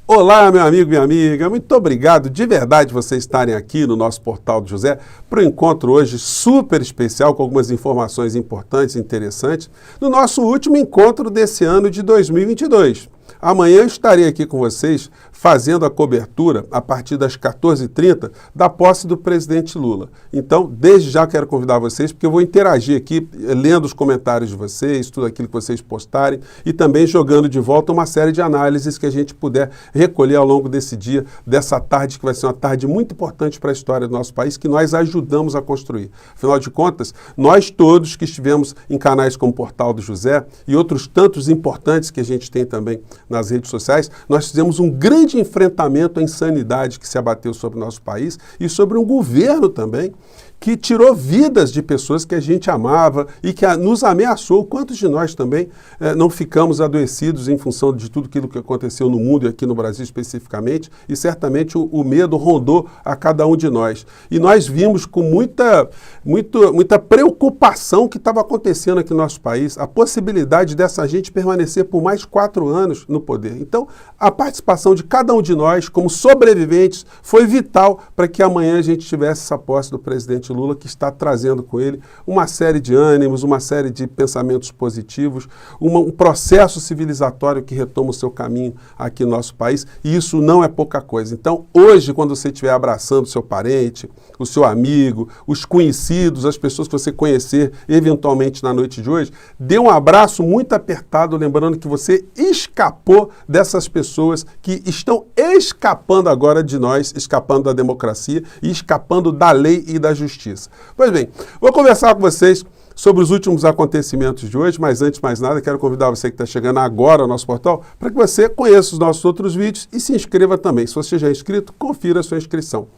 Olá, meu amigo, minha amiga, muito obrigado de verdade vocês estarem aqui no nosso Portal do José para o encontro hoje super especial com algumas informações importantes e interessantes no nosso último encontro desse ano de 2022. Amanhã eu estarei aqui com vocês fazendo a cobertura a partir das 14h30 da posse do presidente Lula. Então, desde já quero convidar vocês, porque eu vou interagir aqui, lendo os comentários de vocês, tudo aquilo que vocês postarem e também jogando de volta uma série de análises que a gente puder recolher ao longo desse dia, dessa tarde, que vai ser uma tarde muito importante para a história do nosso país, que nós ajudamos a construir. Afinal de contas, nós todos que estivemos em canais como Portal do José e outros tantos importantes que a gente tem também nas redes sociais, nós fizemos um grande enfrentamento à insanidade que se abateu sobre o nosso país e sobre um governo também que tirou vidas de pessoas que a gente amava e que nos ameaçou. Quantos de nós também não ficamos adoecidos em função de tudo aquilo que aconteceu no mundo e aqui no Brasil especificamente, e certamente o medo rondou a cada um de nós. E nós vimos com muita preocupação o que estava acontecendo aqui no nosso país, a possibilidade dessa gente permanecer por mais 4 anos no poder. Então, a participação de cada um de nós, como sobreviventes, foi vital para que amanhã a gente tivesse essa posse do presidente Lula, que está trazendo com ele uma série de ânimos, uma série de pensamentos positivos, um processo civilizatório que retoma o seu caminho aqui no nosso país, e isso não é pouca coisa. Então, hoje, quando você estiver abraçando o seu parente, o seu amigo, os conhecidos, as pessoas que você conhecer eventualmente na noite de hoje, dê um abraço muito apertado, lembrando que você escapou dessas pessoas que estão escapando agora de nós, escapando da democracia e escapando da lei e da justiça. Pois bem, vou conversar com vocês sobre os últimos acontecimentos de hoje, mas antes de mais nada, quero convidar você que está chegando agora ao nosso portal para que você conheça os nossos outros vídeos e se inscreva também. Se você já é inscrito, confira a sua inscrição.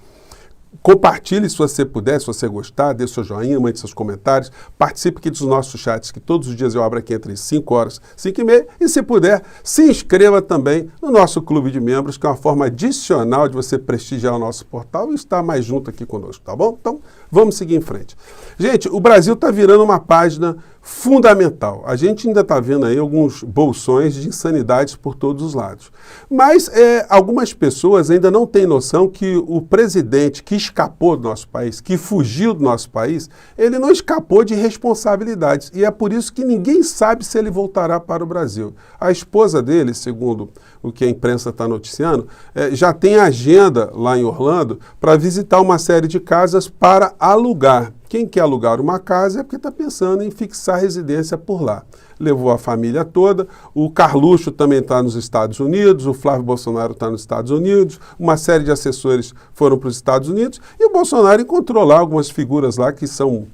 Compartilhe se você puder, se você gostar, dê seu joinha, mande seus comentários, participe aqui dos nossos chats, que todos os dias eu abro aqui entre 5 horas e 5h30, e se puder, se inscreva também no nosso clube de membros, que é uma forma adicional de você prestigiar o nosso portal e estar mais junto aqui conosco, tá bom? Então, vamos seguir em frente. Gente, o Brasil está virando uma página fundamental. A gente ainda está vendo aí alguns bolsões de insanidades por todos os lados. Mas algumas pessoas ainda não têm noção que o presidente que escapou do nosso país, que fugiu do nosso país, ele não escapou de responsabilidades. E é por isso que ninguém sabe se ele voltará para o Brasil. A esposa dele, segundo o que a imprensa está noticiando, já tem agenda lá em Orlando para visitar uma série de casas para alugar. Quem quer alugar uma casa é porque está pensando em fixar residência por lá. Levou a família toda, o Carluxo também está nos Estados Unidos, o Flávio Bolsonaro está nos Estados Unidos, uma série de assessores foram para os Estados Unidos e o Bolsonaro encontrou lá algumas figuras lá que são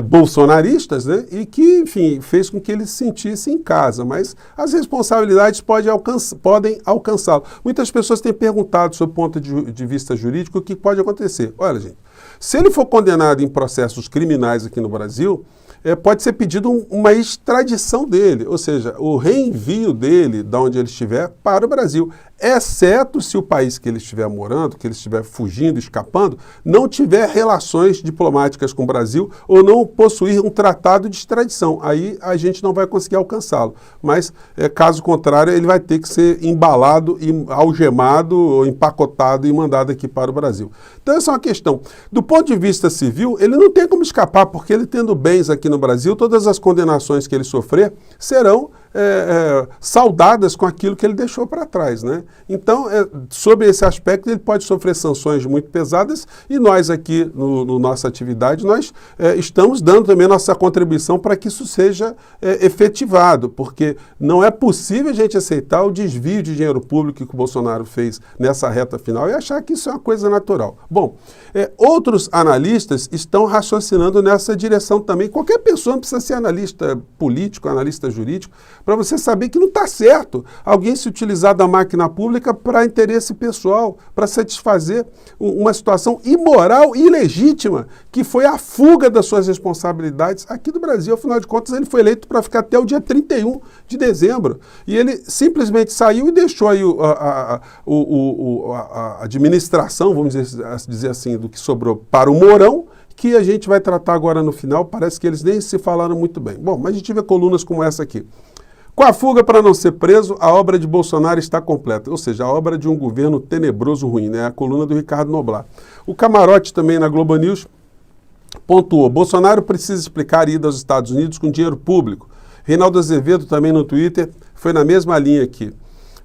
bolsonaristas, né? E que, enfim, fez com que ele se sentisse em casa, mas as responsabilidades podem alcançá-lo. Muitas pessoas têm perguntado, sob o ponto de vista jurídico, o que pode acontecer. Olha, gente, se ele for condenado em processos criminais aqui no Brasil, pode ser pedido uma extradição dele, ou seja, o reenvio dele, de onde ele estiver, para o Brasil, exceto se o país que ele estiver morando, que ele estiver fugindo, escapando, não tiver relações diplomáticas com o Brasil ou não possuir um tratado de extradição. Aí a gente não vai conseguir alcançá-lo. Mas, caso contrário, ele vai ter que ser embalado, algemado, ou empacotado e mandado aqui para o Brasil. Então essa é uma questão. Do ponto de vista civil, ele não tem como escapar, porque ele tendo bens aqui no Brasil, todas as condenações que ele sofrer serão saudadas com aquilo que ele deixou para trás, né? Então, sobre esse aspecto, ele pode sofrer sanções muito pesadas e nós aqui, no nossa atividade, nós estamos dando também nossa contribuição para que isso seja efetivado, porque não é possível a gente aceitar o desvio de dinheiro público que o Bolsonaro fez nessa reta final e achar que isso é uma coisa natural. Bom, outros analistas estão raciocinando nessa direção também. Qualquer pessoa não precisa ser analista político, analista jurídico, para você saber que não está certo alguém se utilizar da máquina pública para interesse pessoal, para satisfazer uma situação imoral e ilegítima, que foi a fuga das suas responsabilidades aqui do Brasil. Afinal de contas, ele foi eleito para ficar até o dia 31 de dezembro. E ele simplesmente saiu e deixou aí a administração, vamos dizer assim, do que sobrou para o Mourão, que a gente vai tratar agora no final. Parece que eles nem se falaram muito bem. Bom, mas a gente vê colunas como essa aqui. Com a fuga para não ser preso, a obra de Bolsonaro está completa. Ou seja, a obra de um governo tenebroso, ruim, né? A coluna do Ricardo Noblat. O Camarote também na Globo News pontuou: Bolsonaro precisa explicar a ida aos Estados Unidos com dinheiro público. Reinaldo Azevedo também no Twitter foi na mesma linha aqui.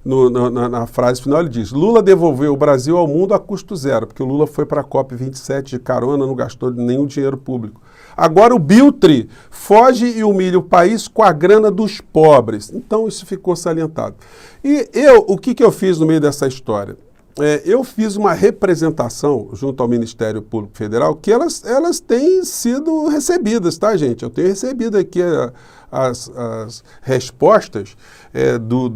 Na frase final ele diz: Lula devolveu o Brasil ao mundo a custo zero, porque o Lula foi para a COP27 de carona, não gastou nenhum dinheiro público. Agora o Biltre foge e humilha o país com a grana dos pobres. Então isso ficou salientado. E o que eu fiz no meio dessa história? Eu fiz uma representação junto ao Ministério Público Federal que elas têm sido recebidas, tá, gente? Eu tenho recebido aqui as respostas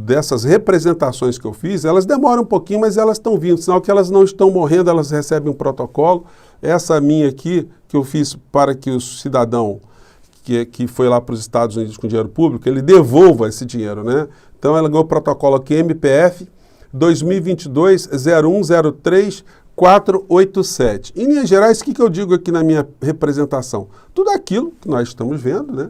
dessas representações que eu fiz. Elas demoram um pouquinho, mas elas estão vindo. Sinal que elas não estão morrendo, elas recebem um protocolo. Essa minha aqui, que eu fiz para que o cidadão que foi lá para os Estados Unidos com dinheiro público, ele devolva esse dinheiro, né? Então ela ganhou o protocolo aqui, MPF 2022-0103-487. Em linhas gerais, o que eu digo aqui na minha representação? Tudo aquilo que nós estamos vendo, né?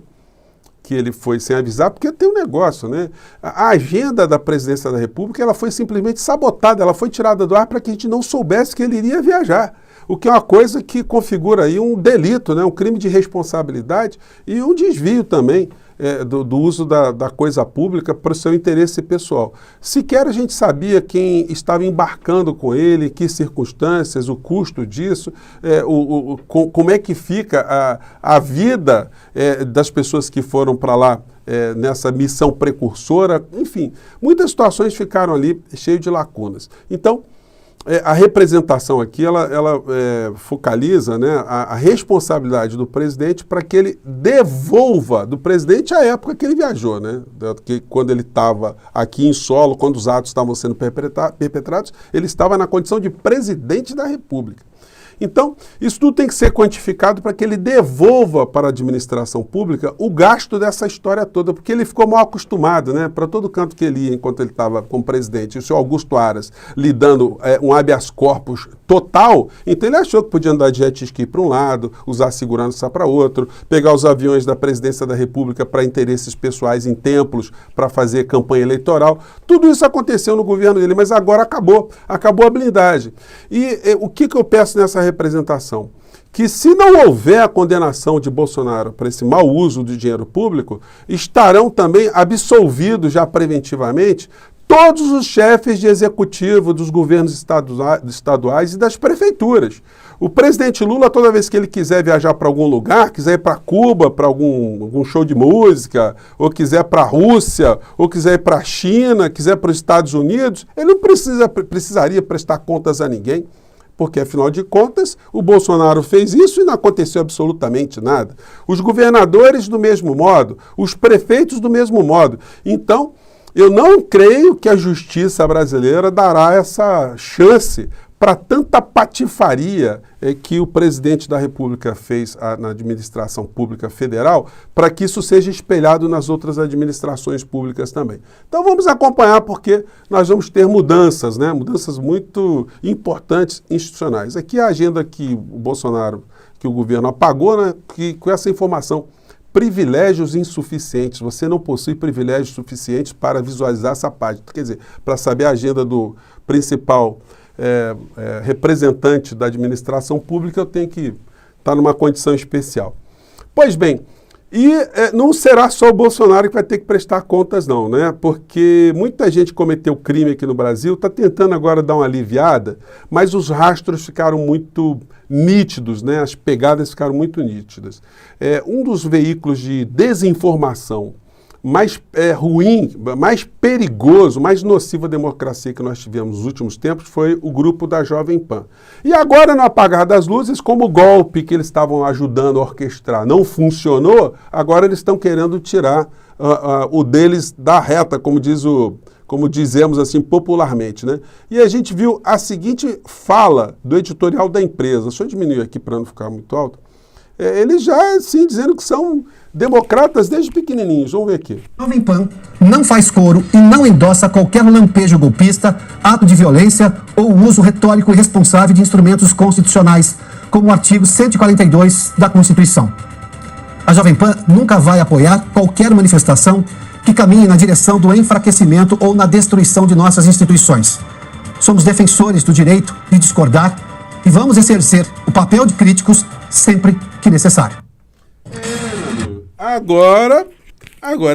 Que ele foi sem avisar, porque tem um negócio, né? A agenda da presidência da República, ela foi simplesmente sabotada, ela foi tirada do ar para que a gente não soubesse que ele iria viajar. O que é uma coisa que configura aí um delito, né? Um crime de responsabilidade e um desvio também do uso da coisa pública para o seu interesse pessoal. Sequer a gente sabia quem estava embarcando com ele, que circunstâncias, o custo disso, como é que fica a vida das pessoas que foram para lá nessa missão precursora. Enfim, muitas situações ficaram ali cheias de lacunas. Então, a representação aqui, ela focaliza, né, a responsabilidade do presidente para que ele devolva do presidente a época que ele viajou, né? Que quando ele estava aqui em solo, quando os atos estavam sendo perpetrados, ele estava na condição de presidente da República. Então, isso tudo tem que ser quantificado para que ele devolva para a administração pública o gasto dessa história toda, porque ele ficou mal acostumado, né? Para todo canto que ele ia enquanto ele estava como presidente, e o senhor Augusto Aras lhe dando um habeas corpus total, então ele achou que podia andar de jet ski para um lado, usar segurança para outro, pegar os aviões da presidência da República para interesses pessoais em templos, para fazer campanha eleitoral. Tudo isso aconteceu no governo dele, mas agora acabou a blindagem. E o que eu peço nessa representação? Que se não houver a condenação de Bolsonaro para esse mau uso do dinheiro público, estarão também absolvidos já preventivamente todos os chefes de executivo dos governos estaduais e das prefeituras. O presidente Lula, toda vez que ele quiser viajar para algum lugar, quiser ir para Cuba, para algum show de música, ou quiser para a Rússia, ou quiser ir para a China, quiser para os Estados Unidos, ele não precisaria prestar contas a ninguém. Porque, afinal de contas, o Bolsonaro fez isso e não aconteceu absolutamente nada. Os governadores do mesmo modo, os prefeitos do mesmo modo. Então, eu não creio que a justiça brasileira dará essa chance para tanta patifaria que o presidente da República fez na administração pública federal, para que isso seja espelhado nas outras administrações públicas também. Então vamos acompanhar, porque nós vamos ter mudanças, né? Mudanças muito importantes institucionais. Aqui a agenda que o Bolsonaro, que o governo apagou, né? Que, com essa informação: privilégios insuficientes. Você não possui privilégios suficientes para visualizar essa página. Quer dizer, para saber a agenda do principal representante da administração pública, eu tenho que estar numa condição especial. Pois bem, não será só o Bolsonaro que vai ter que prestar contas, não, né? Porque muita gente cometeu crime aqui no Brasil, está tentando agora dar uma aliviada, mas os rastros ficaram muito nítidos, né? As pegadas ficaram muito nítidas. Um dos veículos de desinformação mais ruim, mais perigoso, mais nocivo à democracia que nós tivemos nos últimos tempos foi o grupo da Jovem Pan. E agora, no apagar das luzes, como o golpe que eles estavam ajudando a orquestrar não funcionou, agora eles estão querendo tirar o deles da reta, como dizemos assim popularmente, né? E a gente viu a seguinte fala do editorial da empresa. Deixa eu diminuir aqui para não ficar muito alto. Eles já, assim, dizendo que são democratas desde pequenininhos. Vamos ver aqui. Jovem Pan não faz coro e não endossa qualquer lampejo golpista, ato de violência ou uso retórico irresponsável de instrumentos constitucionais, como o artigo 142 da Constituição. A Jovem Pan nunca vai apoiar qualquer manifestação que caminhem na direção do enfraquecimento ou na destruição de nossas instituições. Somos defensores do direito de discordar e vamos exercer o papel de críticos sempre que necessário. Agora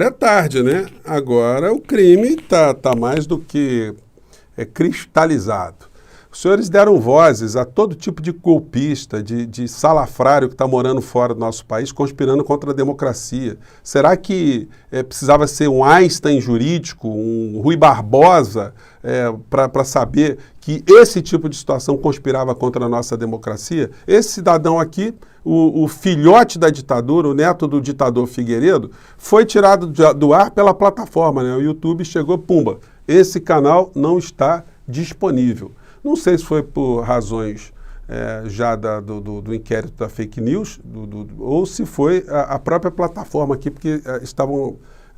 é tarde, né? Agora o crime tá mais do que cristalizado. Os senhores deram vozes a todo tipo de golpista, de salafrário que está morando fora do nosso país, conspirando contra a democracia. Será que precisava ser um Einstein jurídico, um Rui Barbosa, para saber que esse tipo de situação conspirava contra a nossa democracia? Esse cidadão aqui, o filhote da ditadura, o neto do ditador Figueiredo, foi tirado do ar pela plataforma, né? O YouTube chegou, pumba, esse canal não está disponível. Não sei se foi por razões já do inquérito da fake news, ou se foi a própria plataforma aqui, porque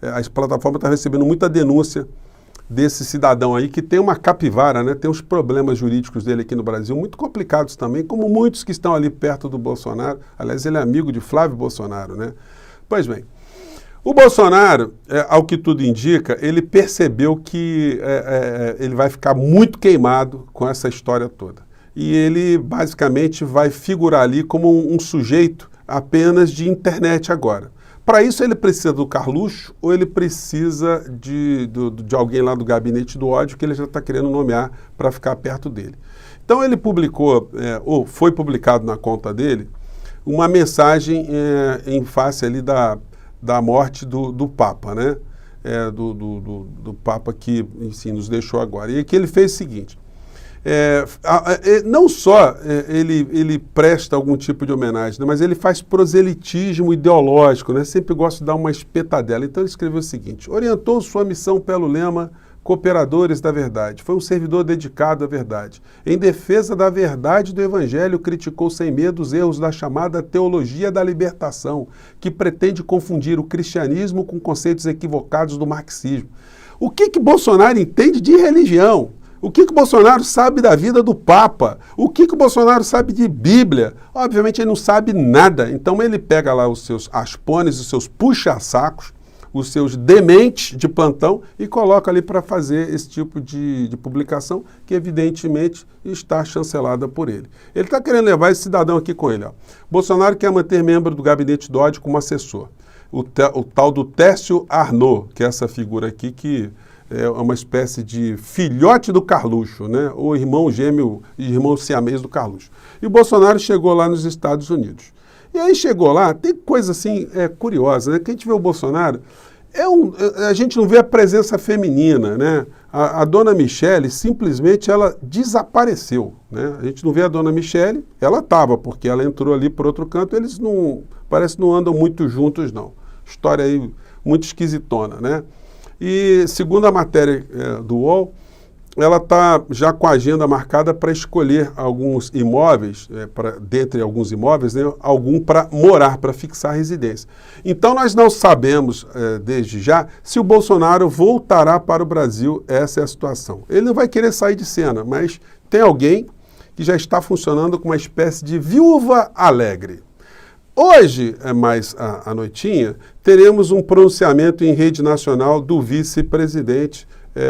a plataforma está recebendo muita denúncia desse cidadão aí, que tem uma capivara, né? Tem uns problemas jurídicos dele aqui no Brasil, muito complicados também, como muitos que estão ali perto do Bolsonaro. Aliás, ele é amigo de Flávio Bolsonaro, né? Pois bem, o Bolsonaro, ao que tudo indica, ele percebeu que ele vai ficar muito queimado com essa história toda. E ele basicamente vai figurar ali como um sujeito apenas de internet agora. Para isso ele precisa do Carluxo ou ele precisa de alguém lá do gabinete do ódio que ele já está querendo nomear para ficar perto dele. Então ele publicou, ou foi publicado na conta dele, uma mensagem em face ali da morte do Papa, né? Do Papa que, enfim, nos deixou agora. E aqui ele fez o seguinte, não só ele presta algum tipo de homenagem, né, mas ele faz proselitismo ideológico, né? Sempre gosta de dar uma espetadela. Então ele escreveu o seguinte: orientou sua missão pelo lema Cooperadores da Verdade. Foi um servidor dedicado à verdade. Em defesa da verdade do Evangelho, criticou sem medo os erros da chamada teologia da libertação, que pretende confundir o cristianismo com conceitos equivocados do marxismo. O que Bolsonaro entende de religião? O que Bolsonaro sabe da vida do Papa? O que Bolsonaro sabe de Bíblia? Obviamente ele não sabe nada. Então ele pega lá os seus aspones, os seus puxa-sacos, os seus dementes de plantão e coloca ali para fazer esse tipo de publicação que evidentemente está chancelada por ele. Ele está querendo levar esse cidadão aqui com ele. Ó. Bolsonaro quer manter membro do gabinete do ódio como assessor. O tal do Técio Arnaud, que é essa figura aqui que é uma espécie de filhote do Carluxo, né? Ou irmão gêmeo, irmão siamês do Carluxo. E o Bolsonaro chegou lá nos Estados Unidos. E aí chegou lá, tem coisa assim curiosa, né? Que a gente vê o Bolsonaro, a gente não vê a presença feminina, né? A dona Michele, simplesmente, ela desapareceu, né? A gente não vê a dona Michele, ela estava, porque ela entrou ali por outro canto, eles parece que não andam muito juntos, não. História aí muito esquisitona, né? E, segundo a matéria do UOL, ela está já com a agenda marcada para escolher alguns imóveis, dentre alguns imóveis, né, algum para morar, para fixar a residência. Então nós não sabemos, desde já, se o Bolsonaro voltará para o Brasil. Essa é a situação. Ele não vai querer sair de cena, mas tem alguém que já está funcionando com uma espécie de viúva alegre. Hoje, mais à noitinha, teremos um pronunciamento em rede nacional do vice-presidente,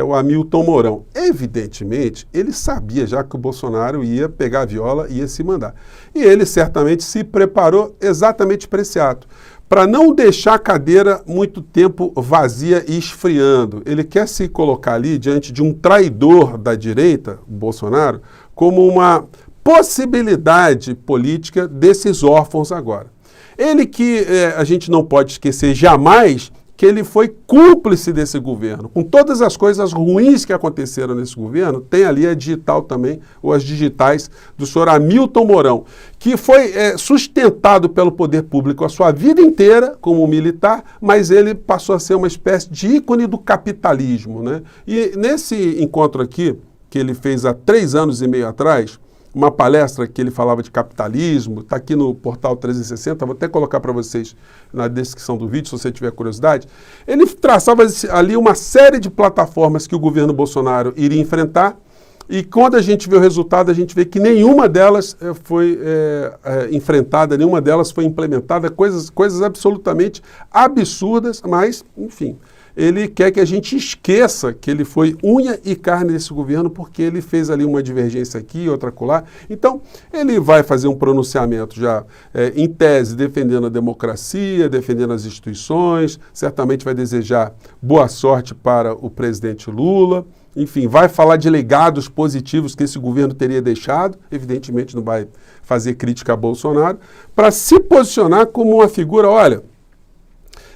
o Hamilton Mourão. Evidentemente, ele sabia já que o Bolsonaro ia pegar a viola e ia se mandar. E ele certamente se preparou exatamente para esse ato, para não deixar a cadeira muito tempo vazia e esfriando. Ele quer se colocar ali diante de um traidor da direita, o Bolsonaro, como uma possibilidade política desses órfãos agora. Ele que a gente não pode esquecer jamais que ele foi cúmplice desse governo. Com todas as coisas ruins que aconteceram nesse governo, tem ali a digital também, ou as digitais, do senhor Hamilton Mourão, que foi sustentado pelo poder público a sua vida inteira como militar, mas ele passou a ser uma espécie de ícone do capitalismo, né? E nesse encontro aqui, que ele fez há 3 anos e meio atrás, uma palestra que ele falava de capitalismo, está aqui no portal 360, vou até colocar para vocês na descrição do vídeo, se você tiver curiosidade. Ele traçava ali uma série de plataformas que o governo Bolsonaro iria enfrentar, e quando a gente vê o resultado, a gente vê que nenhuma delas foi enfrentada, nenhuma delas foi implementada, coisas absolutamente absurdas, mas, enfim. ele quer que a gente esqueça que ele foi unha e carne desse governo, porque ele fez ali uma divergência aqui, outra acolá. Então, ele vai fazer um pronunciamento já, em tese, defendendo a democracia, defendendo as instituições, certamente vai desejar boa sorte para o presidente Lula, enfim, vai falar de legados positivos que esse governo teria deixado, evidentemente não vai fazer crítica a Bolsonaro, para se posicionar como uma figura, olha,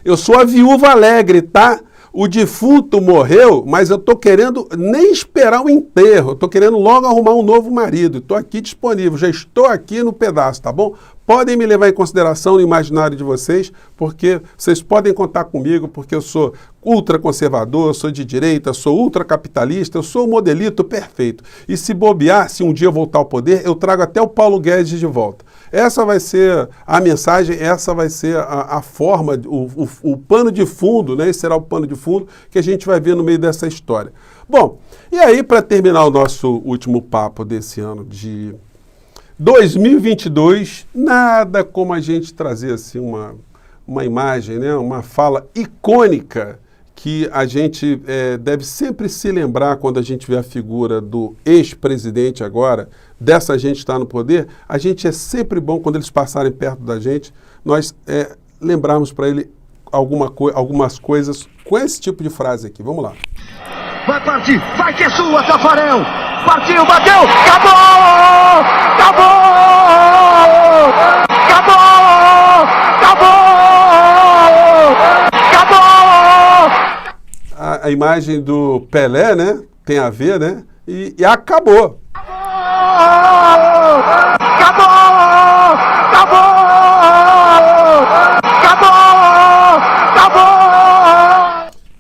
eu sou a viúva alegre, tá? O defunto morreu, mas eu estou querendo nem esperar o enterro, eu estou querendo logo arrumar um novo marido, estou aqui disponível, já estou aqui no pedaço, tá bom? Podem me levar em consideração no imaginário de vocês, porque vocês podem contar comigo, porque eu sou ultraconservador, sou de direita, sou ultracapitalista, eu sou o modelito perfeito. E se bobear, se um dia eu voltar ao poder, eu trago até o Paulo Guedes de volta. Essa vai ser a mensagem, essa vai ser a forma, o pano de fundo, né? Esse será o pano de fundo que a gente vai ver no meio dessa história. Bom, e aí para terminar o nosso último papo desse ano de 2022, nada como a gente trazer assim uma imagem, né? Uma fala icônica que a gente deve sempre se lembrar quando a gente vê a figura do ex-presidente agora, dessa gente que está no poder. A gente é sempre bom, quando eles passarem perto da gente, nós lembrarmos para ele algumas coisas com esse tipo de frase aqui. Vamos lá. Vai partir, vai que é sua, Tafarel! Partiu, bateu, acabou! Acabou! Acabou! Acabou! Acabou! A imagem do Pelé, né? Tem a ver, né? E acabou. Acabou! Acabou! Acabou! Acabou!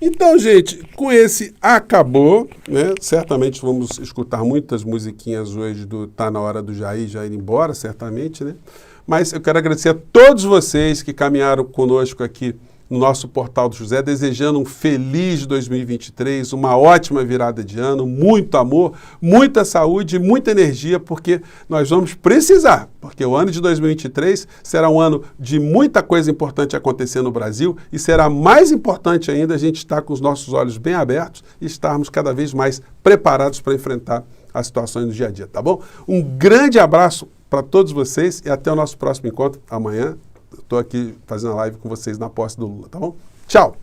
Então, gente, com esse acabou, né? Certamente vamos escutar muitas musiquinhas hoje do Tá na Hora do Jair ir embora, certamente, né? Mas eu quero agradecer a todos vocês que caminharam conosco aqui no nosso Portal do José, desejando um feliz 2023, uma ótima virada de ano, muito amor, muita saúde, muita energia, porque nós vamos precisar, porque o ano de 2023 será um ano de muita coisa importante acontecer no Brasil e será mais importante ainda a gente estar com os nossos olhos bem abertos e estarmos cada vez mais preparados para enfrentar as situações do dia a dia, tá bom? Um grande abraço para todos vocês e até o nosso próximo encontro amanhã. Estou aqui fazendo a live com vocês na posse do Lula, tá bom? Tchau!